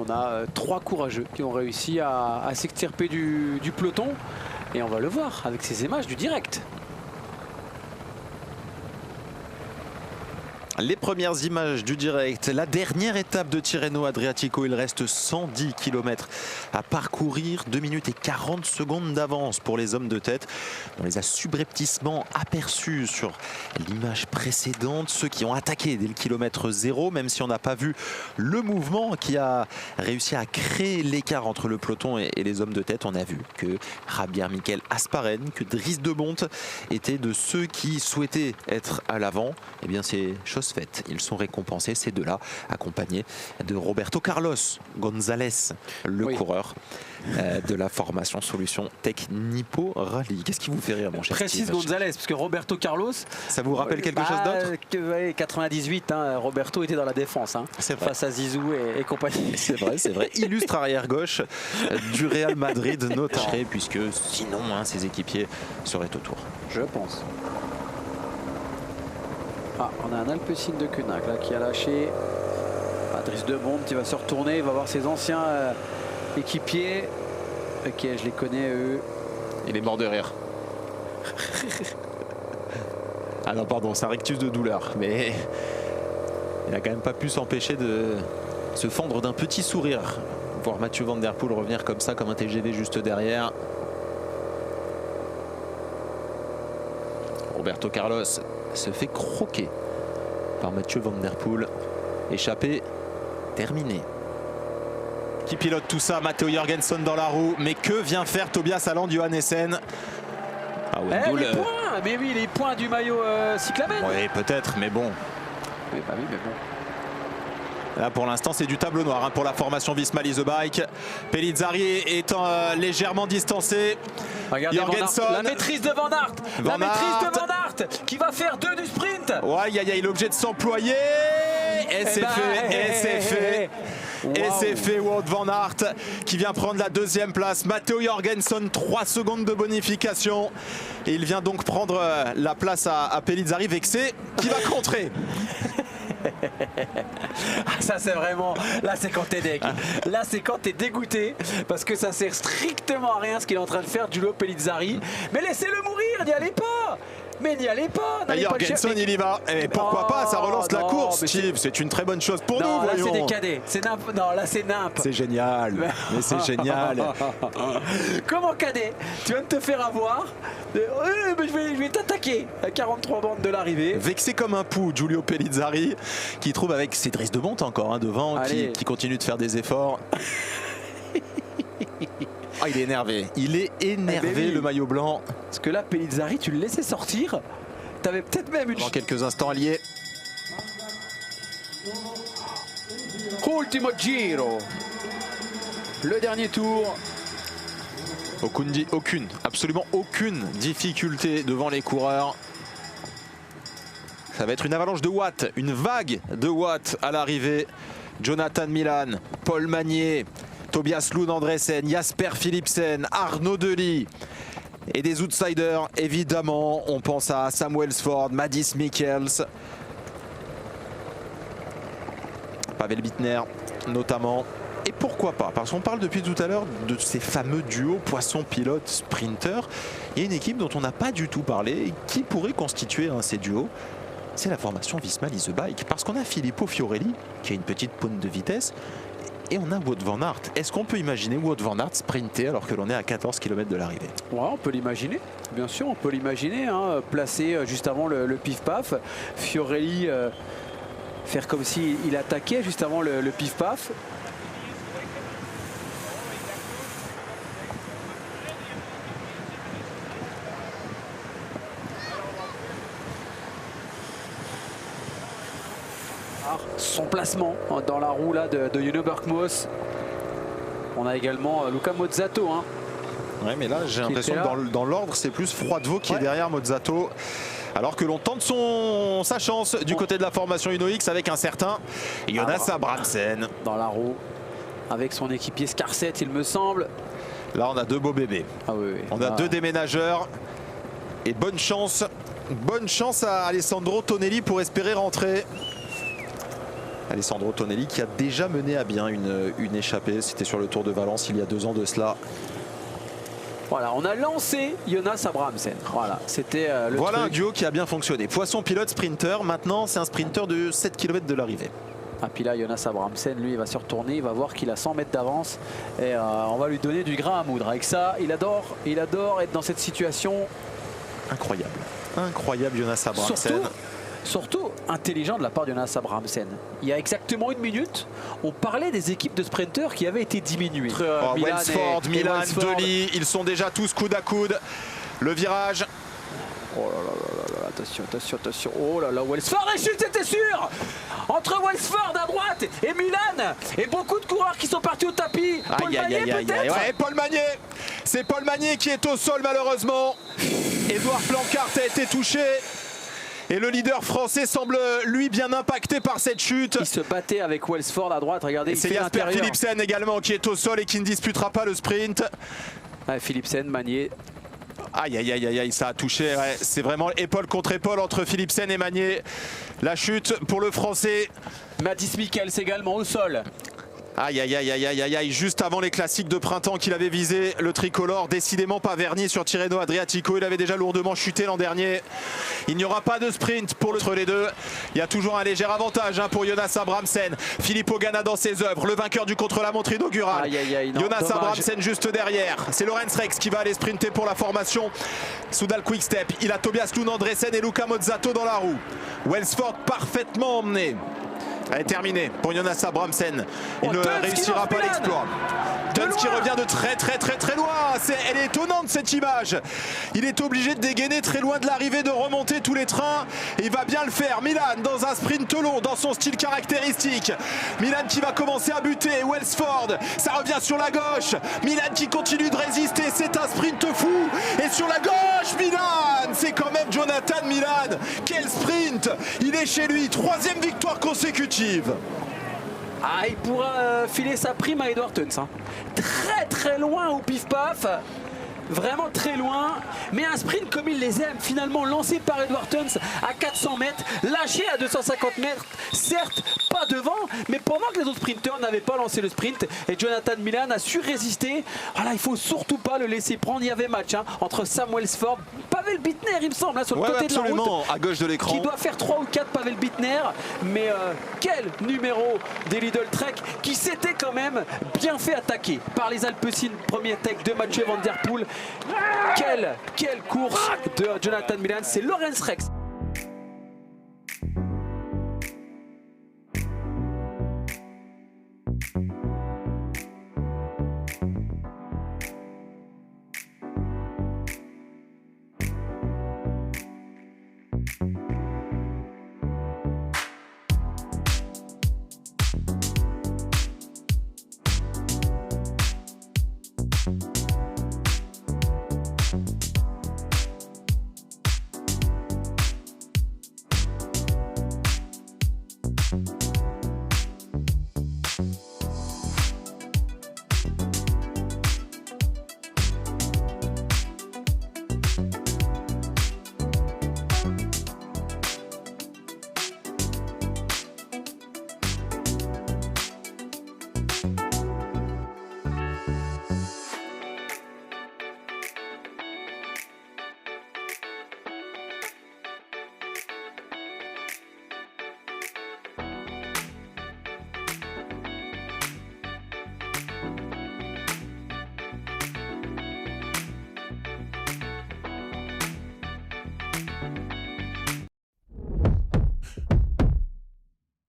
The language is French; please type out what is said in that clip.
on a 3 courageux qui ont réussi à s'extirper du peloton. Et on va le voir avec ces images du direct. Les premières images du direct, la dernière étape de Tirreno Adriatico, il reste 110 km à parcourir, 2 minutes et 40 secondes d'avance pour les hommes de tête. On les a subrepticement aperçus sur l'image précédente, ceux qui ont attaqué dès le kilomètre 0, même si on n'a pas vu le mouvement qui a réussi à créer l'écart entre le peloton et les hommes de tête. On a vu que Javier Miquel Asparen, que Dries de Bondt étaient de ceux qui souhaitaient être à l'avant. Eh bien c'est chose faite. Ils sont récompensés, ces deux-là, accompagnés de Roberto Carlos González, le coureur de la formation Solution Tech Nippo Rally. Qu'est-ce qui vous fait rire, mon cher Précise Steve? González, parce que Roberto Carlos... Ça vous rappelle quelque chose d'autre? 98, hein, Roberto était dans la défense, hein, face à Zizou et compagnie. C'est vrai, c'est vrai. Illustre arrière-gauche du Real Madrid notamment, puisque sinon, hein, ses équipiers seraient autour. Je pense. Ah, on a un Alpecin de Koenig là, qui a lâché. Dries de Bondt qui va se retourner, il va voir ses anciens équipiers. Ok, je les connais eux. Il est mort de rire. Ah non, pardon, c'est un rictus de douleur, mais il n'a quand même pas pu s'empêcher de se fendre d'un petit sourire. Voir Mathieu Van Der Poel revenir comme ça, comme un TGV juste derrière. Roberto Carlos se fait croquer par Mathieu Van Der Poel. Échappé, terminé. Qui pilote tout ça? Matteo Jorgensen dans la roue. Mais que vient faire Tobias Aland Johannessen? Ah, les points. Mais oui, les points du maillot cyclamen. Oui, peut-être, mais bon. Oui, bah oui, mais bon. Là, pour l'instant, c'est du tableau noir hein, pour la formation Visma Lease Bike. Pellizzari étant légèrement distancé. Regardez Jorgensen. La maîtrise de Van Aert. La maîtrise de Van Aert qui va faire 2 du sprint. Ouais, il est obligé de s'employer. Et c'est fait. Et c'est fait. Et c'est fait, Wout van Aert qui vient prendre la 2e place. Matteo Jorgensen, 3 secondes de bonification. Et il vient donc prendre la place à Pellizzari, vexé, qui va contrer. Ça c'est vraiment, là c'est quand t'es deg, là c'est quand t'es dégoûté parce que ça sert strictement à rien ce qu'il est en train de faire Giulio Pellizzari. Mais laissez-le mourir, n'y allez pas. Mais n'y allez pas. Jorgensen il y va. Et pourquoi pas, ça relance la course, Steve. C'est une très bonne chose pour nous. Là c'est des cadets. Non, là c'est nimp. C'est génial. Mais c'est génial. Comment cadet? Tu viens de te faire avoir. Je vais t'attaquer à 43 bandes de l'arrivée. Vexé comme un pou, Giulio Pellizzari, qui trouve avec ses Dries de Bondt encore hein, devant, qui continue de faire des efforts. Ah, il est énervé. Il est énervé, le maillot blanc. Parce que là, Pellizzari, tu le laissais sortir. Tu avais peut-être même une... Dans quelques instants, allié. Ultimo Giro. Le dernier tour. Absolument aucune difficulté devant les coureurs. Ça va être une avalanche de watts, une vague de watts à l'arrivée. Jonathan Milan, Paul Magnier, Tobias Lund Andresen, Jasper Philipsen, Arnaud Delis et des outsiders évidemment. On pense à Sam Welsford, Mads Mikkels, Pavel Bittner notamment. Et pourquoi pas? Parce qu'on parle depuis tout à l'heure de ces fameux duos poisson-pilote-sprinter. Il y a une équipe dont on n'a pas du tout parlé qui pourrait constituer ces duos. C'est la formation Visma Lease Bike. Parce qu'on a Filippo Fiorelli qui a une petite pointe de vitesse. Et on a Wout van Aert. Est-ce qu'on peut imaginer Wout van Aert sprinter alors que l'on est à 14 km de l'arrivée? Ouais, on peut l'imaginer. Bien sûr, on peut l'imaginer. Hein, placé juste avant le pif-paf. Fiorelli faire comme s'il attaquait juste avant le pif-paf. Son placement dans la roue là de Juno Bergmoos. On a également Luca Mozzato. Hein, ouais, mais là j'ai l'impression que dans l'ordre c'est plus Froidevaux qui est derrière Mozzato. Alors que l'on tente sa chance du côté de la formation UnoX avec un certain Jonas Abrahamsen. Dans la roue avec son équipier Scarset il me semble. Là on a 2 beaux bébés. Ah, oui. On a 2 déménageurs. Et bonne chance à Alessandro Tonelli pour espérer rentrer. Alessandro Tonelli qui a déjà mené à bien une échappée. C'était sur le Tour de Valence il y a 2 ans de cela. Voilà, on a lancé Jonas Abrahamsen. Voilà, c'était le Voilà truc. un duo qui a bien fonctionné. Poisson pilote sprinter. Maintenant, c'est un sprinter de 7 km de l'arrivée. Ah, puis là, Jonas Abrahamsen, lui, il va se retourner, il va voir qu'il a 100 mètres d'avance et on va lui donner du grain à moudre. Avec ça, il adore être dans cette situation. Incroyable. Incroyable Jonas Abrahamsen. Surtout intelligent de la part de Jonas Abrahamsen. Il y a exactement 1 minute, on parlait des équipes de sprinteurs qui avaient été diminuées. Welsford, Milan, Dely, ils sont déjà tous coude à coude. Le virage. Oh là là, attention, attention, attention. Oh là là, Welsford, la chute, c'était sûr. Entre Welsford à droite et Milan, et beaucoup de coureurs qui sont partis au tapis. Paul Magnier peut-être. Ouais, Paul Magnier. C'est Paul Magnier qui est au sol malheureusement. Édouard Plancart a été touché. Et le leader français semble lui bien impacté par cette chute. Il se battait avec Welsford à droite, regardez. C'est Jasper Philipsen également qui est au sol et qui ne disputera pas le sprint. Ouais, Philipsen, Magnier. Aïe aïe aïe aïe, ça a touché, ouais. C'est vraiment épaule contre épaule entre Philipsen et Magnier. La chute pour le français. Mathis Michels également au sol. Aïe aïe aïe aïe aïe aïe aïe, juste avant les classiques de printemps qu'il avait visé, le tricolore, décidément pas verni sur Tirreno Adriatico. Il avait déjà lourdement chuté l'an dernier. Il n'y aura pas de sprint pour entre les deux. Il y a toujours un léger avantage pour Jonas Abrahamsen. Filippo Ganna dans ses œuvres, le vainqueur du contre-la-montre inaugural. Jonas Abrahamsen juste derrière. C'est Lorenz Rex qui va aller sprinter pour la formation Soudal Quick-Step. Il a Tobias Lund Andresen et Luca Mozzato dans la roue. Welsford parfaitement emmené. Elle est terminée pour Jonas Abrahamsen. Il ne réussira pas l'exploit. Duns qui revient de très loin. Elle est étonnante cette image. Il est obligé de dégainer très loin de l'arrivée, de remonter tous les trains. Et il va bien le faire. Milan dans un sprint long, dans son style caractéristique. Milan qui va commencer à buter. Welsford, ça revient sur la gauche. Milan qui continue de résister. C'est un sprint fou. Et sur la gauche, Milan. C'est quand même Jonathan Milan. Quel sprint. Il est chez lui. 3e victoire consécutive. Ah, il pourra filer sa prime à Edward Theuns. Très loin au pif-paf. Vraiment très loin, mais un sprint comme il les aime, finalement lancé par Edward Theuns à 400 mètres, lâché à 250 mètres, certes pas devant, mais pendant que les autres sprinteurs n'avaient pas lancé le sprint, et Jonathan Milan a su résister. Voilà, il faut surtout pas le laisser prendre. Il y avait match entre Sam Welsford, Pavel Bittner il me semble, sur le côté de la route, à gauche de l'écran, qui doit faire 3 ou 4 Pavel Bittner, mais quel numéro des Lidl Trek qui s'était quand même bien fait attaquer par les Alpecin, premier tech de Mathieu Van Der Poel. Quelle course de Jonathan Milan, c'est Lorenz Rex.